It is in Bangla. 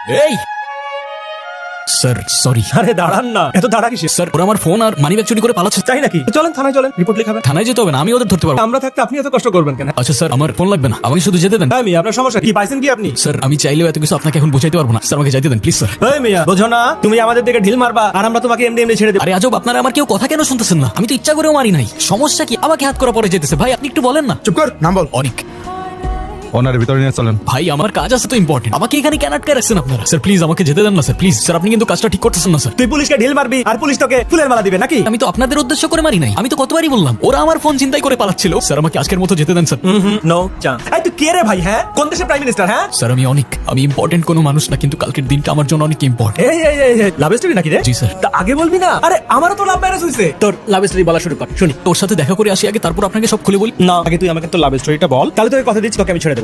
এই স্যার সরি। আরে দাঁড়ান না, এত দাঁড়া কিসে? স্যার ওরা আমার ফোন আর মানি ব্যাগ চুরি করে পালাচ্ছে। তাই নাকি? তো চলেন থানায়, চলেন, রিপোর্ট লিখাবেন। থানায় যেতে হবে না, আমি ওদের ধরতে পারবো। আমরা থাকতে আপনি এত কষ্ট করবেন কেন? আচ্ছা স্যার, আমার ফোন লাগবে না, আমাকে শুধু যেতে দেন। হ্যাঁ মিয়া, আপনার সমস্যা কি? পাইছেন কি আপনি? স্যার আমি চাইলেও এত কিছু আপনাকে এখন বুঝাইতে পারবো না, স্যার আমাকে যাইতে দেন প্লিজ স্যার। এই মিয়া, বোঝো না তুমি আমাদের দিকে ঢিল মারবা আর আমরা তোমাকে এমনি এমনি ছেড়ে দেব? আরে আজব, আপনারা আমার কেউ কথা কেন শুনতেছেন না? আমি তো ইচ্ছা করেও মারি নাই, সমস্যা কি? আমাকে হাত করা পরে যেতেছে। ভাই আপনি একটু বলেন না। চুপ কর, নাম বল। অনেক ওনার ভিতরে নিয়ে চলেন। ভাই আমার কাজ আছে তো ইম্পর্টেন্ট, আমাকে এখানে কেন আটকে রাখছেন আপনারা? স্যার প্লিজ আমাকে যেতে দেন না স্যার, প্লিজ স্যার, আপনি কিন্তু কাজটা ঠিক করতেছেন না স্যার। তুই পুলিশকে ঢিল মারবি আর পুলিশ তোকে ফুলের মালা দিবে নাকি? আমি তো আপনাদের উদ্দেশ্য করে মারি নাই, আমি তো কতবারই বললাম ওরা আমার ফোন চিন্তাই করে পালাচ্ছিল। স্যার আমাকে আজকের মতো যেতে দেন স্যার। No chance. এই তুই কে রে ভাই? হ্যাঁ, কোন দেশের প্রাইম মিনিস্টার? হ্যাঁ স্যার আমি অনেক, আমি ইম্পর্টেন্ট কোনো মানুষ না, কিন্তু কালকের দিনটা আমার জন্য অনেক ইম্পর্টেন্ট। এই লাভ স্টোরি নাকি রে? জি স্যার। তা আগে বলবি না? আরে আমারও তো লাভ ম্যারেজ হইছে। তোর লাভ স্টোরি বলা শুরু কর, শুনি। তোর সাথে দেখা করে আসি আগে, তারপর আপনাকে সব খুলে বলি। না, আগে তুই আমাকে তো লাভ স্টোরিটা বল, তাহলে তোকে কথা দিচ্ছি তোকে আমি ছেড়ে দেব।